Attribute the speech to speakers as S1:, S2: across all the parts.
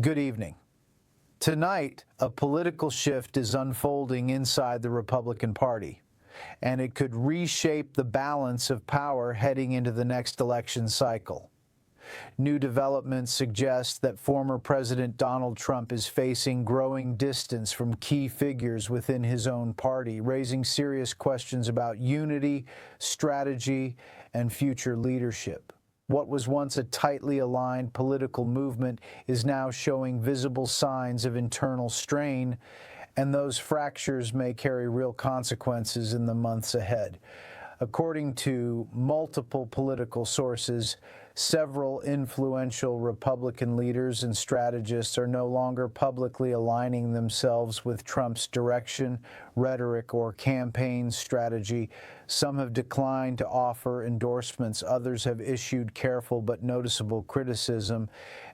S1: Good evening. Tonight, a political shift is unfolding inside the Republican Party, and it could reshape the balance of power heading into the next election cycle. New developments suggest that former President Donald Trump is facing growing distance from key figures within his own party, raising serious questions about unity, strategy, and future leadership. What was once a tightly aligned political movement is now showing visible signs of internal strain, and those fractures may carry real consequences in the months ahead. According to multiple political sources, several influential Republican leaders and strategists are no longer publicly aligning themselves with Trump's direction, rhetoric, or campaign strategy. Some have declined to offer endorsements, others have issued careful but noticeable criticism,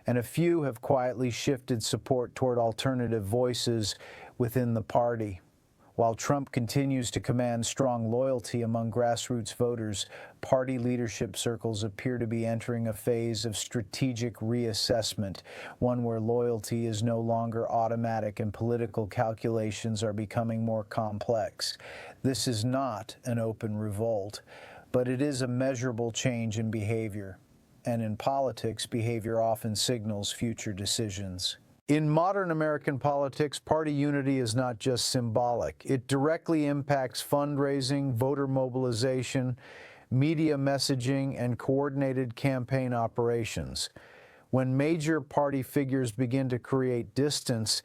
S1: and a few have quietly shifted support toward alternative voices within the party. While Trump continues to command strong loyalty among grassroots voters, party leadership circles appear to be entering a phase of strategic reassessment, one where loyalty is no longer automatic and political calculations are becoming more complex. This is not an open revolt, but it is a measurable change in behavior. And in politics, behavior often signals future decisions. In modern American politics, party unity is not just symbolic. It directly impacts fundraising, voter mobilization, media messaging, and coordinated campaign operations. When major party figures begin to create distance,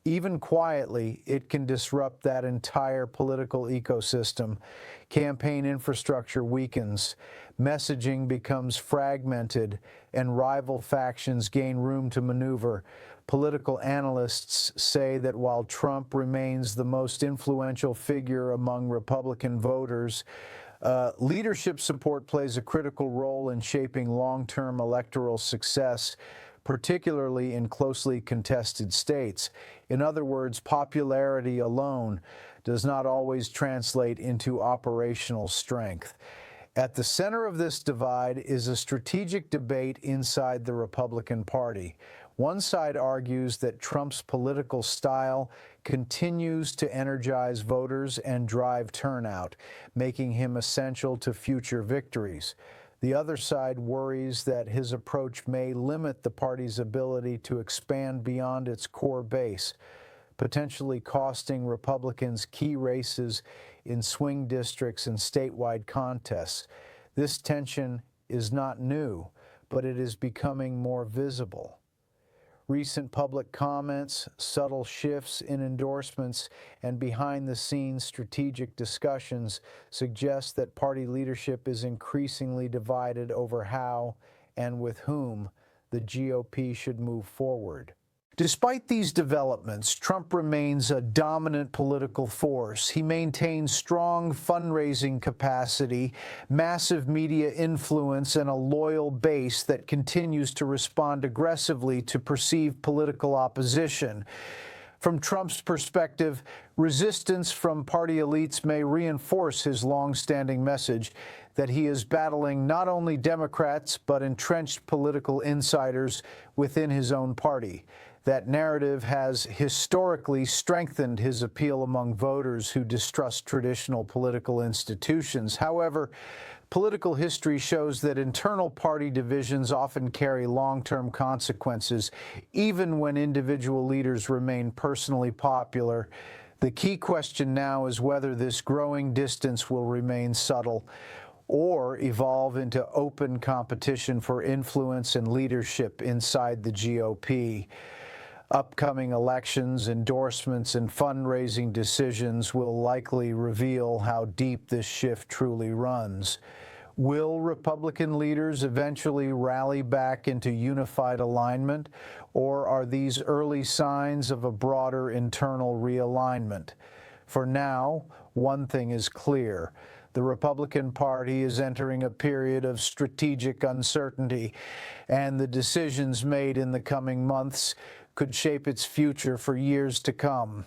S1: even quietly, it can disrupt that entire political ecosystem. Campaign infrastructure weakens, messaging becomes fragmented, and rival factions gain room to maneuver. Political analysts say that while Trump remains the most influential figure among Republican voters, leadership support plays a critical role in shaping long-term electoral success, particularly in closely contested states. In other words, popularity alone does not always translate into operational strength. At the center of this divide is a strategic debate inside the Republican Party. One side argues that Trump's political style continues to energize voters and drive turnout, making him essential to future victories. The other side worries that his approach may limit the party's ability to expand beyond its core base, potentially costing Republicans key races in swing districts and statewide contests. This tension is not new, but it is becoming more visible. Recent public comments, subtle shifts in endorsements, and behind-the-scenes strategic discussions suggest that party leadership is increasingly divided over how and with whom the GOP should move forward. Despite these developments, Trump remains a dominant political force. He maintains strong fundraising capacity, massive media influence, and a loyal base that continues to respond aggressively to perceived political opposition. From Trump's perspective, resistance from party elites may reinforce his long-standing message that he is battling not only Democrats but entrenched political insiders within his own party. That narrative has historically strengthened his appeal among voters who distrust traditional political institutions. However, political history shows that internal party divisions often carry long-term consequences, even when individual leaders remain personally popular. The key question now is whether this growing distance will remain subtle or evolve into open competition for influence and leadership inside the GOP. Upcoming elections, endorsements, and fundraising decisions will likely reveal how deep this shift truly runs. Will Republican leaders eventually rally back into unified alignment, or are these early signs of a broader internal realignment? For now, one thing is clear. The Republican Party is entering a period of strategic uncertainty, and the decisions made in the coming months could shape its future for years to come.